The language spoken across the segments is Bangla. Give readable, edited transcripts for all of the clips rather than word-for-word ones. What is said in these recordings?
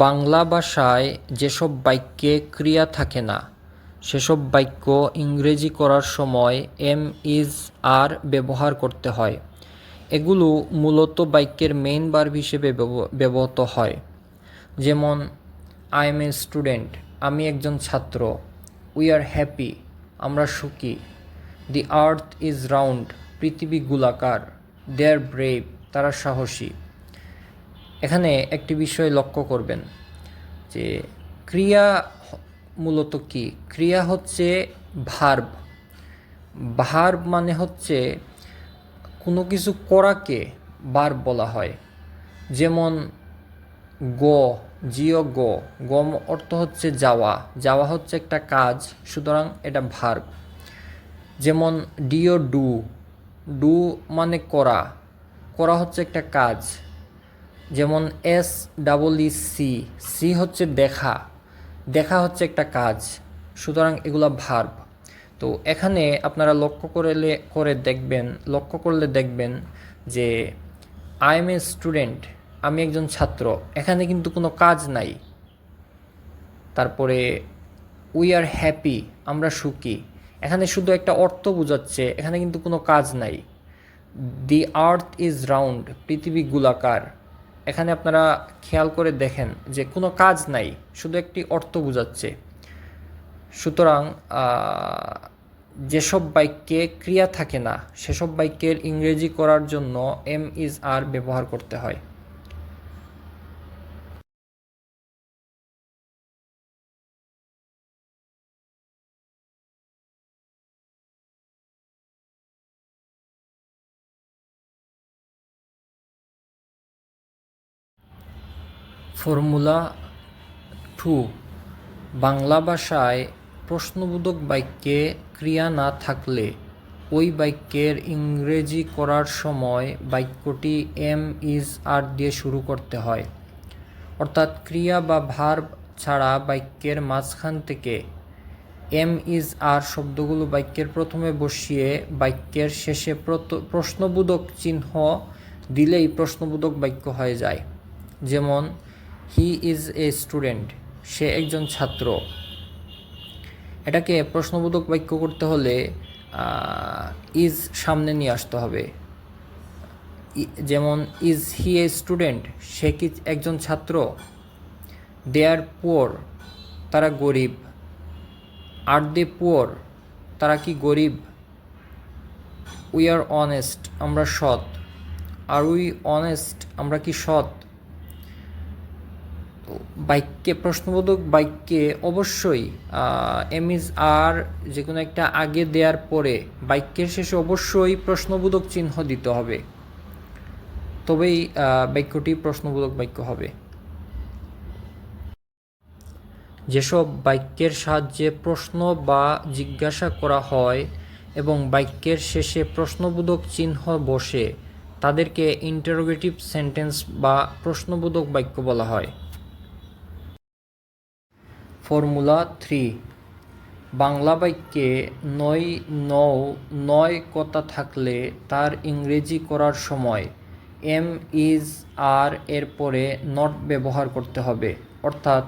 বাংলা ভাষায় যেসব বাক্যে ক্রিয়া থাকে না, সেসব বাক্য ইংরেজি করার সময় এম, ইজ, আর ব্যবহার করতে হয়। এগুলো মূলত বাক্যের মেইন ভার্ব হিসেবে ব্যবহৃত হয়। যেমন আই এম এ স্টুডেন্ট, আমি একজন ছাত্র। উই আর হ্যাপি, আমরা সুখী। দি আর্থ ইজ রাউন্ড, পৃথিবী গোলাকার। দে আর ব্রেভ, তারা সাহসী। এখানে একটি বিষয় লক্ষ্য করবেন যে ক্রিয়া মূলত কি? ক্রিয়া হচ্ছে ভার্ব। ভার্ব মানে হচ্ছে কোনো কিছু করাকে ভার্ব বলা হয়। যেমন গো, জিও গো, গম অর্থ হচ্ছে যাওয়া, যাওয়া হচ্ছে একটা কাজ, সুতরাং এটা ভার্ব। যেমন ডিও ডু, ডু মানে করা, করা হচ্ছে একটা কাজ। যেমন S double E see, see হচ্ছে দেখা, দেখা হচ্ছে একটা কাজ, সুতরাং এগুলো ভার্ব। তো এখানে আপনারা লক্ষ্য করলে দেখবেন যে আই এম এ স্টুডেন্ট, আমি একজন ছাত্র, এখানে কিন্তু কোনো কাজ নাই। তারপরে উই আর হ্যাপি, আমরা সুখী, এখানে শুধু একটা অর্থ বোঝাচ্ছে, এখানে কিন্তু কোনো কাজ নাই। দি আর্থ ইজ রাউন্ড, পৃথিবী গোলাকার, এখানে আপনারা খেয়াল করে দেখেন যে কোনো কাজ নাই, শুধু একটি অর্থ বোঝাচ্ছে। সুতরাং যেসব বাক্যে ক্রিয়া থাকে না, সেসব বাক্যের ইংরেজি করার জন্য এম, ইজ, আর ব্যবহার করতে হয়। ফর্মুলা 2, বাংলা ভাষায় প্রশ্নবোধক বাক্যে ক্রিয়া না থাকলে ওই বাক্যের ইংরেজি করার সময় বাক্যটি এম, ইজ, আর দিয়ে শুরু করতে হয়। অর্থাৎ ক্রিয়া বা ভার্ব ছাড়া বাক্যের মাঝখান থেকে এম, ইজ, আর শব্দগুলো বাক্যের প্রথমে বসিয়ে বাক্যের শেষে প্রশ্নবোধক চিহ্ন দিলেই প্রশ্নবোধক বাক্য হয়ে যায়। যেমন হি ইজ এ স্টুডেন্ট, সে একজন ছাত্র। এটাকে প্রশ্নবোধক বাক্য করতে হলে ইজ সামনে নিয়ে আসতে হবে। যেমন ইজ হি এ স্টুডেন্ট, সে কি একজন ছাত্র? দে আর পুয়ার, তারা গরিব। আর দে পুয়ার, তারা কি গরিব? উই আর অনেস্ট, আমরা সৎ। আর উই অনেস্ট, আমরা কি সৎ? প্রশ্নবোধক বাক্যে অবশ্যই এম, ইজ, আর যে কোনো একটা আগে দেওয়ার পরে বাক্যের শেষে অবশ্যই প্রশ্নবোধক চিহ্ন দিতে হবে, তবেই বাক্যটি প্রশ্নবোধক বাক্য হবে। যেসব বাক্যের সাহায্যে প্রশ্ন বা জিজ্ঞাসা করা হয় এবং বাক্যের শেষে প্রশ্নবোধক চিহ্ন বসে, তাদেরকে ইন্টারোগেটিভ সেন্টেন্স বা প্রশ্নবোধক বাক্য বলা হয়। ফর্মুলা 3, বাংলা বাক্যে নয় কথা থাকলে তার ইংরেজি করার সময় এম, ইজ, আর এর পরে নট ব্যবহার করতে হবে। অর্থাৎ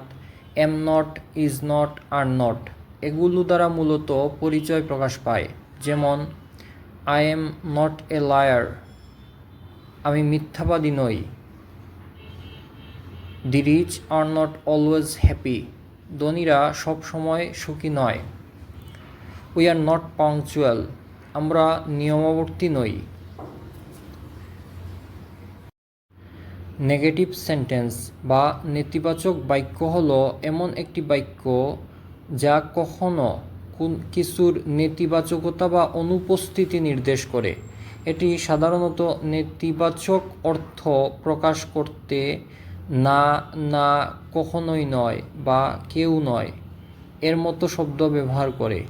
am not, is not, are not এগুলো দ্বারা মূলত পরিচয় প্রকাশ পায়। যেমন I am not a liar, আমি মিথ্যাবাদী নই। The rich are not always happy, ধনীরা সব সময় সুখী নয়। উই আর নট পাংচুয়াল, আমরা নিয়মাবর্তী নই। নেগেটিভ সেন্টেন্স বা নেতিবাচক বাক্য হলো এমন একটি বাক্য যা কখনো কিছুর নেতিবাচকতা বা অনুপস্থিতি নির্দেশ করে। এটি সাধারণত নেতিবাচক অর্থ প্রকাশ করতে না, না, কখনোই নয় বা কেউ নয় এর মতো শব্দ ব্যবহার করে।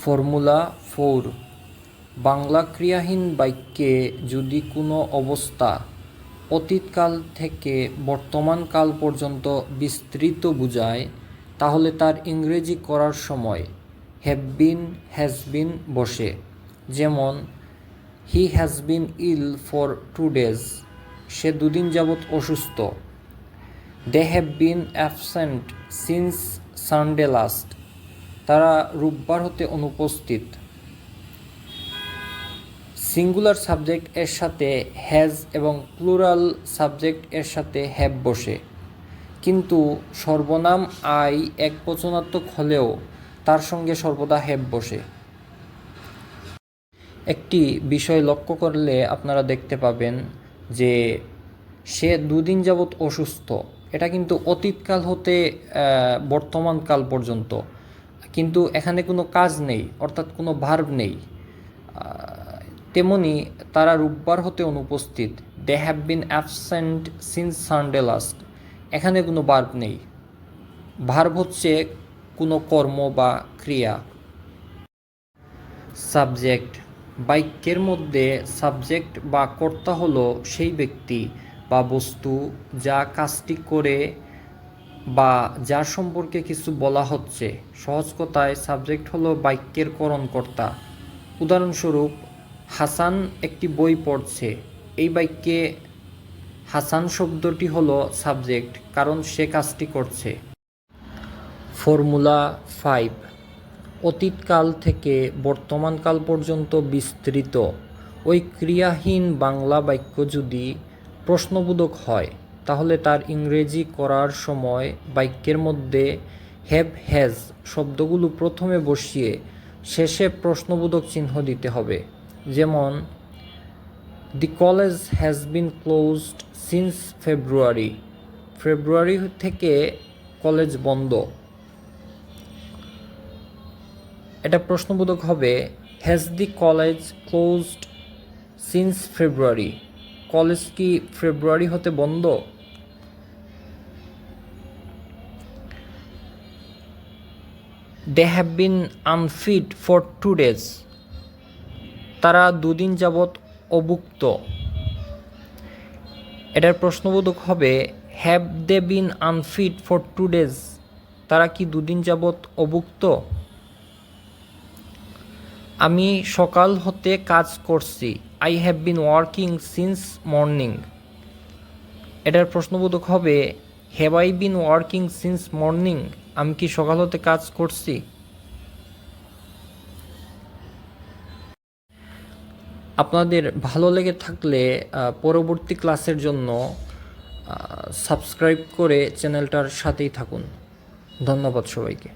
ফর্মুলা 4, বাংলা ক্রিয়াহীন বাক্যে যদি কোনো অবস্থা অতীতকাল থেকে বর্তমানকাল পর্যন্ত বিস্তৃত বোঝায়, তাহলে তার ইংরেজি করার সময় হ্যাভ বিন, হ্যাজ বিন বসে। যেমন he has been ill for 2 days, সে 2 দিন যাবৎ অসুস্থ। They have been absent since Sunday last. তারা রোববার হতে অনুপস্থিত। সিঙ্গুলার সাবজেক্ট এর সাথে হ্যাজ এবং প্লুরাল সাবজেক্ট এর সাথে হ্যাভ বসে, কিন্তু সর্বনাম আই একবচনাত্মক হলেও তার সঙ্গে সর্বদা হ্যাভ বসে। একটি বিষয় লক্ষ্য করলে আপনারা দেখতে পাবেন যে সে 2 দিন যাবৎ অসুস্থ, এটা কিন্তু অতীতকাল হতে বর্তমানকাল পর্যন্ত, কিন্তু এখানে কোনো কাজ নেই, অর্থাৎ কোনো ভার্ব নেই। তেমনি তারা রোববার হতে অনুপস্থিত। They have been absent since Sunday last, এখানে কোনো ভার্ব নেই। ভার্ব হচ্ছে কোনো কর্ম বা ক্রিয়া। সাবজেক্ট, বাক্যের মধ্যে সাবজেক্ট বা কর্তা হলো সেই ব্যক্তি বা বস্তু যা কাজটি করে বা যার সম্পর্কে কিছু বলা হচ্ছে। সহজ কথায় সাবজেক্ট হলো বাক্যের করণকর্তা। উদাহরণস্বরূপ, হাসান একটি বই পড়ছে। এই বাক্যে হাসান শব্দটি হলো সাবজেক্ট, কারণ সে কাজটি করছে। ফর্মুলা 5, অতীতকাল থেকে বর্তমানকাল পর্যন্ত বিস্তৃত ওই ক্রিয়াহীন বাংলা বাক্য যদি প্রশ্নবোধক হয়, তাহলে তার ইংরেজি করার সময় বাক্যের মধ্যে হ্যাভ হ্যাজ শব্দগুলো প্রথমে বসিয়ে শেষে প্রশ্নবোধক চিহ্ন দিতে হবে। যেমন, the college has been closed since February. February থেকে কলেজ বন্ধ। এটা প্রশ্নবোধক হবে, has the college closed since February. College কি ফেব্রুয়ারি হতে বন্ধ? They have been unfit for 2 days। তারা 2 দিন যাবৎ অভুক্ত। এটার প্রশ্নবোধক হবে, have they been unfit for 2 days। তারা কি 2 দিন যাবৎ অভুক্ত? আমি সকাল হতে কাজ করছি। I have been working since morning. এটার প্রশ্নবোধক হবে, have I been working since morning. আমি কি সকাল হতে কাজ করছি? আপনাদের ভালো লেগে থাকলে পরবর্তী ক্লাসের জন্য সাবস্ক্রাইব করে চ্যানেলটার সাথেই থাকুন। ধন্যবাদ সবাইকে।